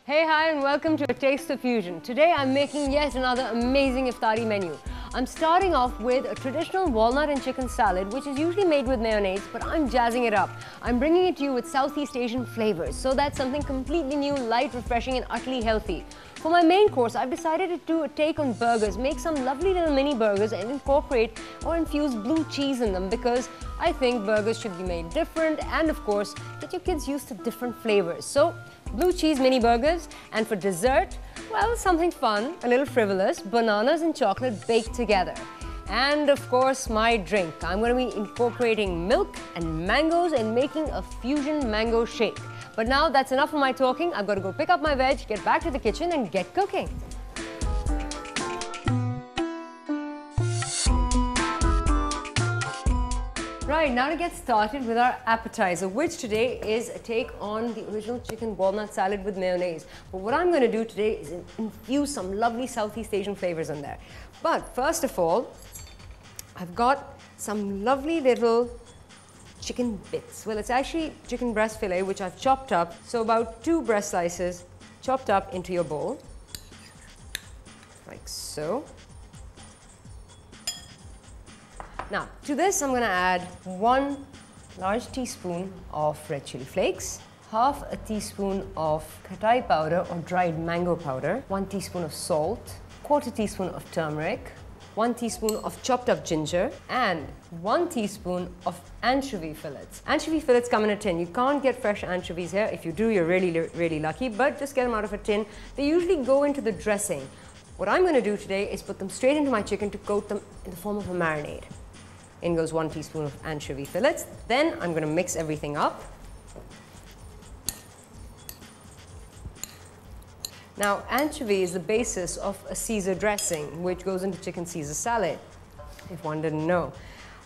Hey, hi, and welcome to A Taste of Fusion. Today I'm making yet another amazing iftari menu. I'm starting off with a traditional walnut and chicken salad, which is usually made with mayonnaise, but I'm jazzing it up. I'm bringing it to you with Southeast Asian flavors, so that's something completely new, light, refreshing, and utterly healthy. For my main course, I've decided to do a take on burgers, make some lovely little mini burgers and incorporate or infuse blue cheese in them because I think burgers should be made different and, of course, get your kids used to different flavors. So, blue cheese mini burgers, and for dessert, well, something fun, a little frivolous, bananas and chocolate baked together. And of course, my drink. I'm going to be incorporating milk and mangoes and making a fusion mango shake. But now that's enough of my talking. I've got to go pick up my veg, get back to the kitchen and get cooking. Right, now to get started with our appetizer, which today is a take on the original chicken walnut salad with mayonnaise. But what I'm going to do today is infuse some lovely Southeast Asian flavors in there. But first of all, I've got some lovely little chicken bits. Well, it's actually chicken breast fillet, which I've chopped up. So about 2 breast slices chopped up into your bowl, like so. Now, to this, I'm going to add 1 large teaspoon of red chili flakes, half a teaspoon of khatai powder or dried mango powder, 1 teaspoon of salt, 1/4 teaspoon of turmeric, 1 teaspoon of chopped up ginger, and 1 teaspoon of anchovy fillets. Anchovy fillets come in a tin. You can't get fresh anchovies here. If you do, you're really lucky, but just get them out of a tin. They usually go into the dressing. What I'm going to do today is put them straight into my chicken to coat them in the form of a marinade. In goes 1 teaspoon of anchovy fillets. Then I'm going to mix everything up. Now, anchovy is the basis of a Caesar dressing, which goes into chicken Caesar salad, if one didn't know.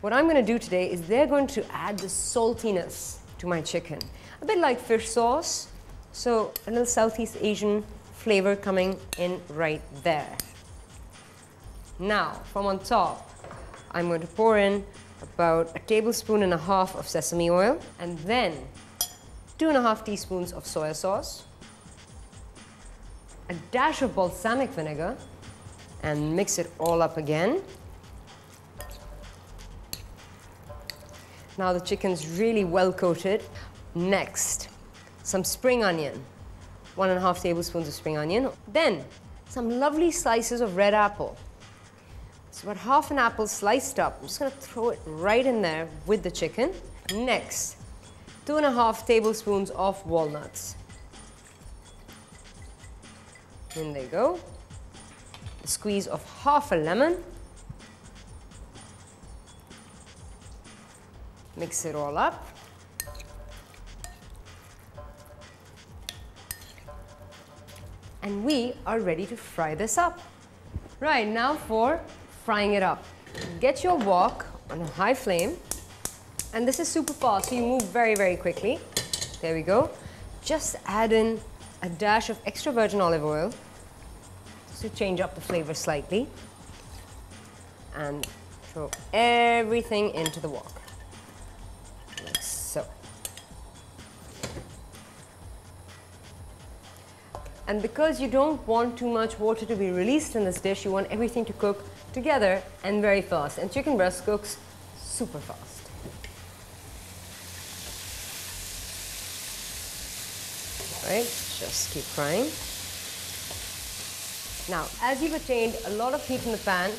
What I'm going to do today is they're going to add the saltiness to my chicken. A bit like fish sauce, so a little Southeast Asian flavor coming in right there. Now, from on top, I'm going to pour in about 1.5 tablespoons of sesame oil and then 2.5 teaspoons of soy sauce, a dash of balsamic vinegar, and mix it all up again. Now the chicken's really well coated. Next, some spring onion, 1.5 tablespoons of spring onion. Then some lovely slices of red apple. It's about half an apple sliced up. I'm just going to throw it right in there with the chicken. Next, 2.5 tablespoons of walnuts. In they go. A squeeze of half a lemon. Mix it all up. And we are ready to fry this up. Right, now for frying it up. Get your wok on a high flame, and this is super fast, so you move very quickly. There we go. Just add in a dash of extra virgin olive oil just to change up the flavor slightly, and throw everything into the wok, like so. And because you don't want too much water to be released in this dish, you want everything to cook together and very fast. And chicken breast cooks super fast. Right, just keep frying. Now, as you've attained a lot of heat in the pan,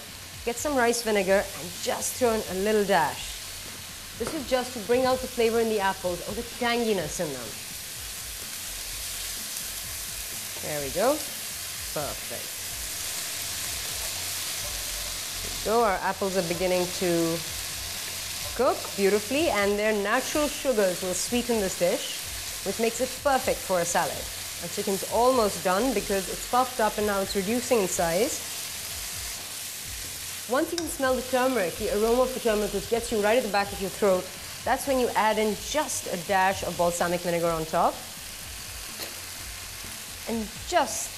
get some rice vinegar and just throw in a little dash. This is just to bring out the flavor in the apples or the tanginess in them. There we go. Perfect. So our apples are beginning to cook beautifully, and their natural sugars will sweeten this dish, which makes it perfect for a salad. Our chicken's almost done because it's puffed up and now it's reducing in size. Once you can smell the turmeric, the aroma of the turmeric, which gets you right at the back of your throat, that's when you add in just a dash of balsamic vinegar on top. And just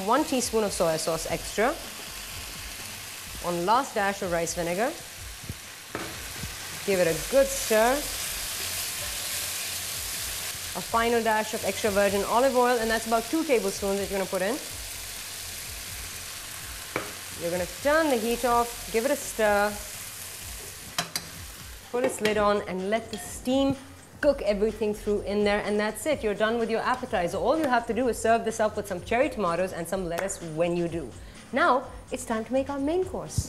1 teaspoon of soy sauce extra. 1 last dash of rice vinegar. Give it a good stir. a final dash of extra virgin olive oil, and that's about 2 tablespoons that you're going to put in. You're going to turn the heat off, give it a stir, put a lid on, and let the steam cook everything through in there, and that's it. You're done with your appetizer. All you have to do is serve this up with some cherry tomatoes and some lettuce when you do. Now, it's time to make our main course.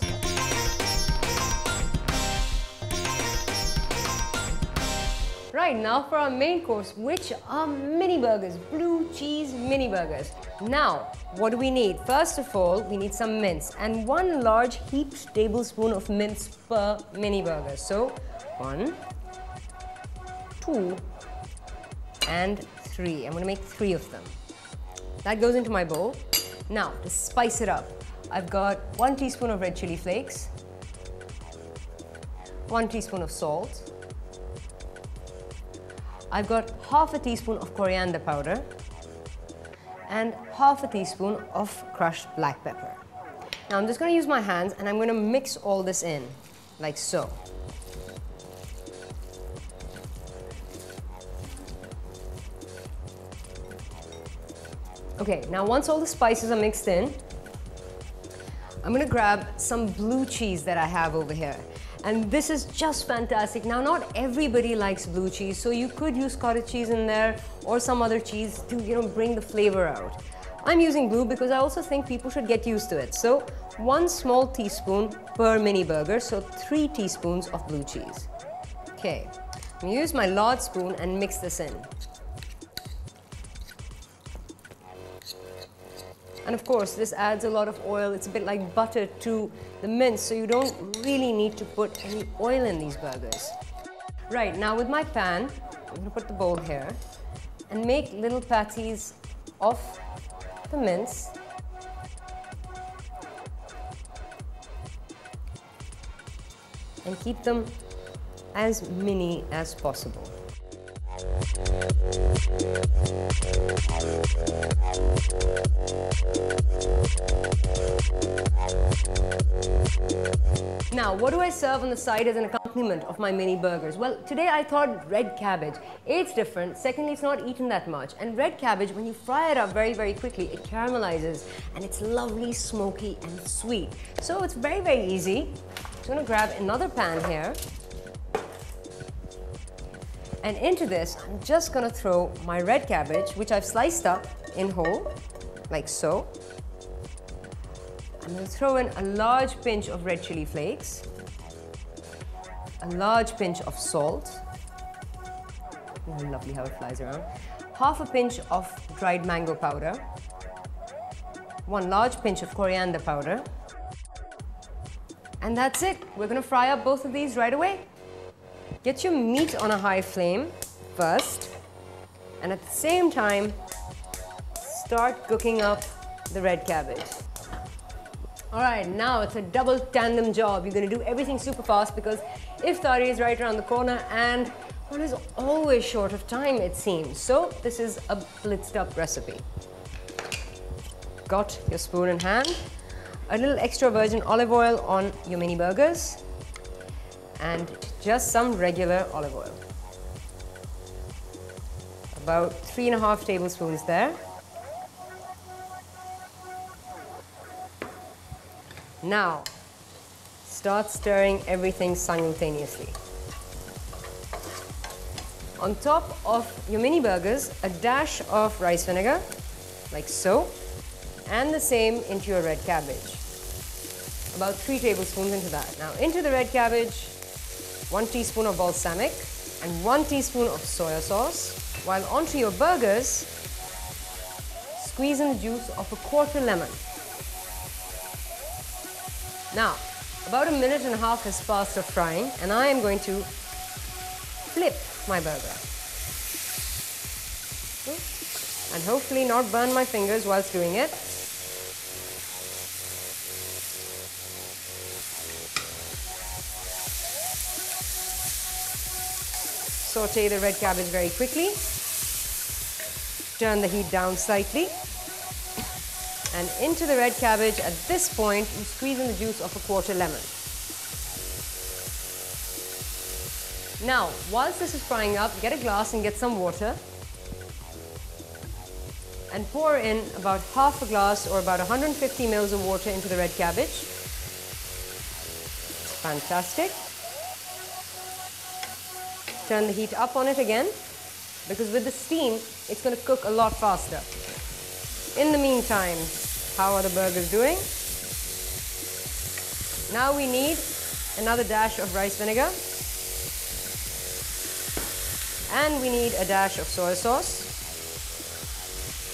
Right, now for our main course, which are mini burgers, blue cheese mini burgers. Now, what do we need? First of all, we need some mince, and 1 large heaped tablespoon of mince per mini burger. So, 1, 2, and 3. I'm going to make 3 of them. That goes into my bowl. Now, to spice it up, I've got 1 teaspoon of red chili flakes, 1 teaspoon of salt, I've got half a teaspoon of coriander powder, and half a teaspoon of crushed black pepper. Now I'm just going to use my hands and I'm going to mix all this in, like so. Okay, now once all the spices are mixed in, I'm going to grab some blue cheese that I have over here. And this is just fantastic. Now, not everybody likes blue cheese, so you could use cottage cheese in there or some other cheese to, bring the flavor out. I'm using blue because I also think people should get used to it. So, 1 small teaspoon per mini burger, so 3 teaspoons of blue cheese. Okay, I'm going to use my large spoon and mix this in. And of course, this adds a lot of oil. It's a bit like butter to the mince, so you don't really need to put any oil in these burgers. Right, now with my pan, I'm going to put the bowl here and make little patties of the mince. And keep them as mini as possible. Now, what do I serve on the side as an accompaniment of my mini burgers? Well, today I thought red cabbage. It's different. Secondly, it's not eaten that much. And red cabbage, when you fry it up very, very quickly, it caramelizes and it's lovely, smoky and sweet. So it's very, very easy. I'm going to grab another pan here. And into this, I'm just going to throw my red cabbage, which I've sliced up in whole, like so. I'm going to throw in a large pinch of red chili flakes, a large pinch of salt. Oh, lovely how it flies around. Half a pinch of dried mango powder, 1 large pinch of coriander powder. And that's it. We're going to fry up both of these right away. Get your meat on a high flame first, and at the same time, start cooking up the red cabbage. All right, now it's a double tandem job. You're going to do everything super fast because Iftari is right around the corner and one is always short of time, it seems. So this is a blitzed up recipe. Got your spoon in hand, a little extra virgin olive oil on your mini burgers, and just some regular olive oil. About 3.5 tablespoons there. Now, start stirring everything simultaneously. On top of your mini burgers, a dash of rice vinegar, like so, and the same into your red cabbage. About 3 tablespoons into that. Now, into the red cabbage, 1 teaspoon of balsamic and 1 teaspoon of soya sauce, while onto your burgers, squeeze in the juice of a quarter lemon. Now, about 1.5 minutes has passed of frying, and I am going to flip my burger. And hopefully not burn my fingers whilst doing it. Saute the red cabbage very quickly. Turn the heat down slightly. And into the red cabbage, at this point, you squeeze in the juice of a quarter lemon. Now, whilst this is frying up, get a glass and get some water. and pour in about half a glass or about 150 ml of water into the red cabbage. It's fantastic. Turn the heat up on it again, because with the steam, it's going to cook a lot faster. In the meantime, how are the burgers doing? Now we need another dash of rice vinegar. And we need a dash of soy sauce.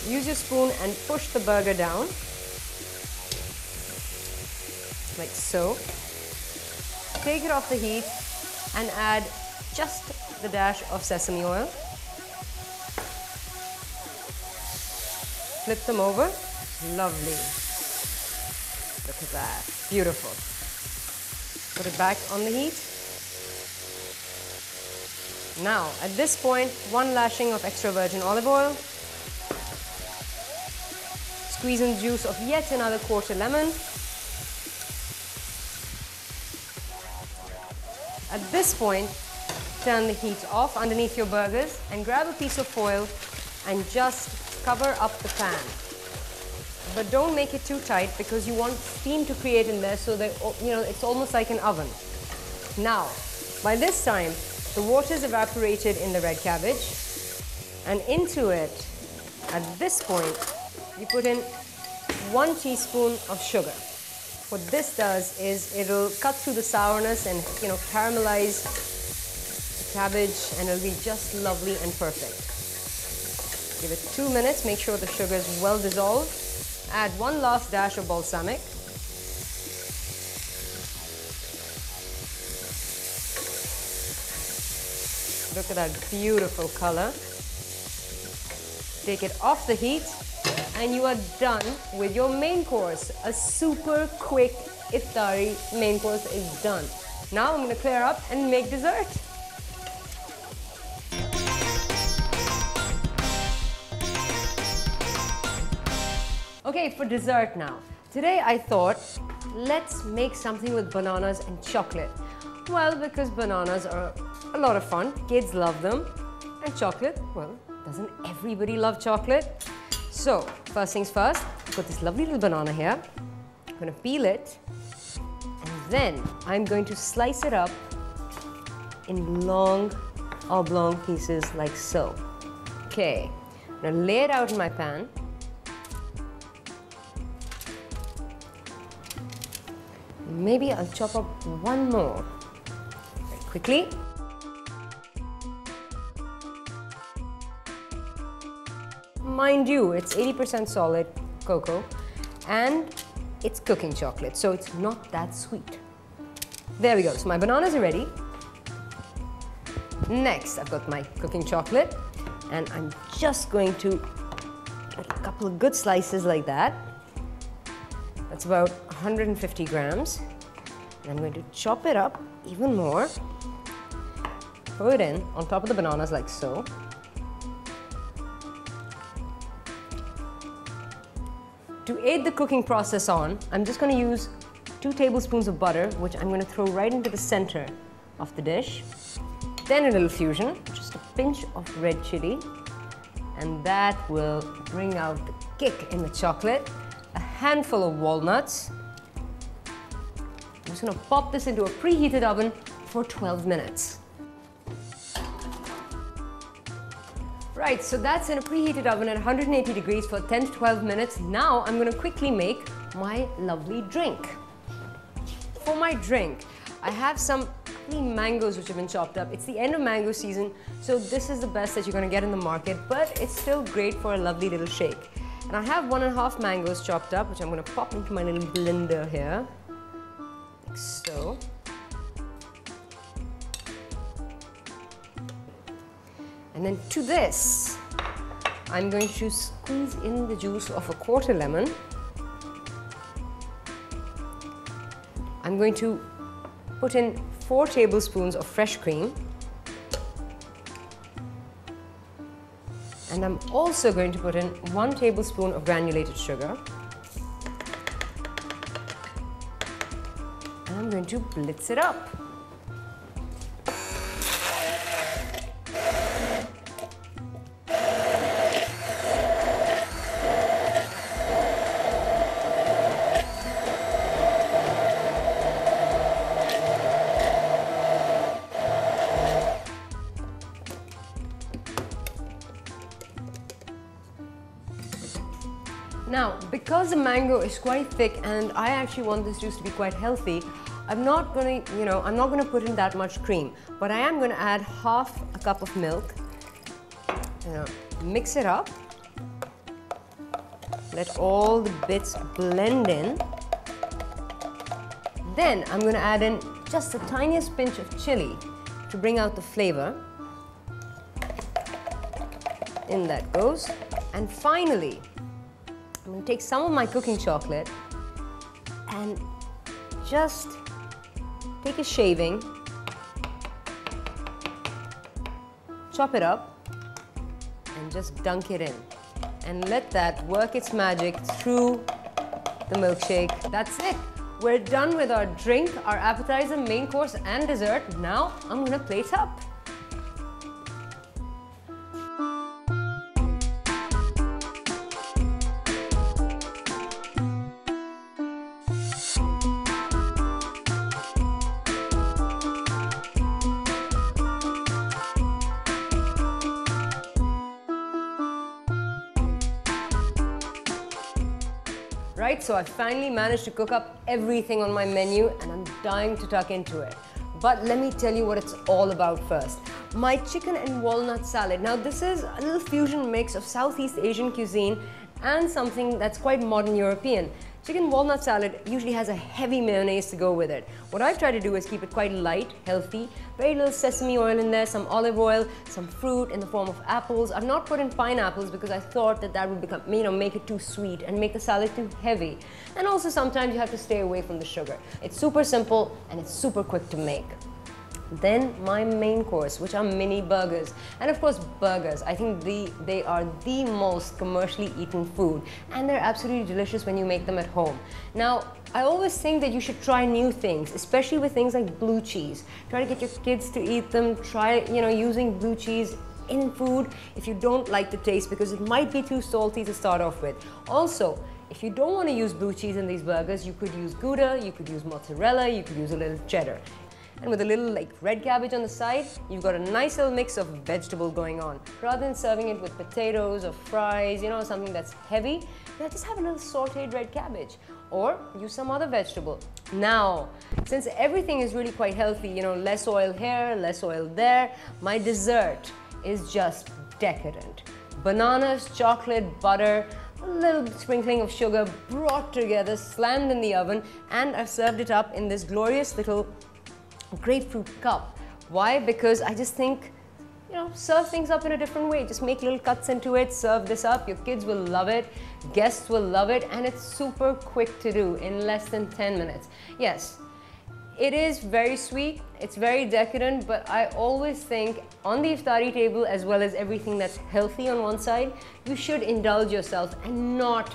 Use your spoon and push the burger down, like so. Take it off the heat and add just the dash of sesame oil. Flip them over. Lovely. Look at that. Beautiful. Put it back on the heat. Now, at this point, 1 lashing of extra virgin olive oil. Squeeze in the juice of yet another quarter lemon. At this point, turn the heat off underneath your burgers and grab a piece of foil and just cover up the pan. But don't make it too tight, because you want steam to create in there so that, it's almost like an oven. Now, by this time, the water's evaporated in the red cabbage, and into it, at this point, you put in 1 teaspoon of sugar. What this does is it'll cut through the sourness and, caramelize the cabbage, and it'll be just lovely and perfect. Give it 2 minutes, make sure the sugar is well dissolved. Add 1 last dash of balsamic. Look at that beautiful color. Take it off the heat, and you are done with your main course. A super quick iftari main course is done. Now I'm going to clear up and make dessert. Okay, for dessert now. Today I thought, let's make something with bananas and chocolate. Well, because bananas are a lot of fun, kids love them, and chocolate, well, doesn't everybody love chocolate? So, first things first, I've got this lovely little banana here. I'm going to peel it, and then I'm going to slice it up in long oblong pieces like so. Okay, I'm going to lay it out in my pan. Maybe I'll chop up 1 more very quickly. Mind you, it's 80% solid cocoa and it's cooking chocolate, so it's not that sweet. There we go, so my bananas are ready. Next, I've got my cooking chocolate, and I'm just going to get a couple of good slices like that. That's about 150 grams. And I'm going to chop it up even more. Throw it in on top of the bananas like so. To aid the cooking process on, I'm just going to use 2 tablespoons of butter, which I'm going to throw right into the center of the dish. Then a little fusion, just a pinch of red chili, and that will bring out the kick in the chocolate. A handful of walnuts. I'm just going to pop this into a preheated oven for 12 minutes. Right, so that's in a preheated oven at 180 degrees for 10 to 12 minutes. Now I'm going to quickly make my lovely drink. For my drink, I have some mangoes which have been chopped up. It's the end of mango season, so this is the best that you're going to get in the market, but it's still great for a lovely little shake. And I have 1½ mangoes chopped up, which I'm going to pop into my little blender here, like so. And then to this, I'm going to squeeze in the juice of a quarter lemon. I'm going to put in 4 tablespoons of fresh cream. And I'm also going to put in 1 tablespoon of granulated sugar. And I'm going to blitz it up. Now, because the mango is quite thick and I actually want this juice to be quite healthy, I'm not going to put in that much cream, but I am going to add half a cup of milk. Mix it up. Let all the bits blend in. Then I'm going to add in just the tiniest pinch of chili to bring out the flavor. In that goes. And finally, I'm going to take some of my cooking chocolate and just take a shaving, chop it up, and just dunk it in. And let that work its magic through the milkshake. That's it. We're done with our drink, our appetizer, main course, and dessert. Now I'm going to plate up. Right, so I finally managed to cook up everything on my menu and I'm dying to tuck into it. But let me tell you what it's all about first. My chicken and walnut salad. Now this is a little fusion mix of Southeast Asian cuisine and something that's quite modern European. Chicken walnut salad usually has a heavy mayonnaise to go with it. What I've tried to do is keep it quite light, healthy, very little sesame oil in there, some olive oil, some fruit in the form of apples. I've not put in pineapples because I thought that would become, make it too sweet and make the salad too heavy. And also sometimes you have to stay away from the sugar. It's super simple and it's super quick to make. Then my main course, which are mini burgers. And of course burgers, I think they are the most commercially eaten food and they're absolutely delicious when you make them at home. Now, I always think that you should try new things, especially with things like blue cheese. Try to get your kids to eat them, try using blue cheese in food if you don't like the taste because it might be too salty to start off with. Also, if you don't want to use blue cheese in these burgers, you could use Gouda, you could use mozzarella, you could use a little cheddar. And with a little red cabbage on the side, you've got a nice little mix of vegetable going on. Rather than serving it with potatoes or fries, something that's heavy, just have a little sauteed red cabbage or use some other vegetable. Now, since everything is really quite healthy, less oil here, less oil there, my dessert is just decadent. Bananas, chocolate, butter, a little sprinkling of sugar brought together, slammed in the oven, and I've served it up in this glorious little grapefruit cup. Why? Because I just think, serve things up in a different way. Just make little cuts into it, serve this up. Your kids will love it, guests will love it, and it's super quick to do in less than 10 minutes. Yes, it is very sweet, it's very decadent, but I always think on the iftari table, as well as everything that's healthy on one side, you should indulge yourself and not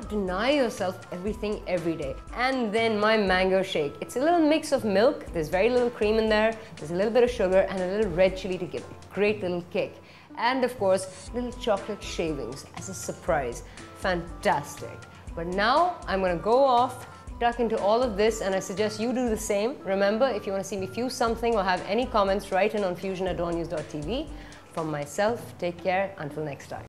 deny yourself everything every day. And then my mango shake. It's a little mix of milk, there's very little cream in there, there's a little bit of sugar and a little red chili to give a great little kick. And of course, little chocolate shavings as a surprise. Fantastic. But now I'm gonna go off, duck into all of this, and I suggest you do the same. Remember, if you want to see me fuse something or have any comments, write in on fusion@dawnnews.tv. From myself, take care, until next time.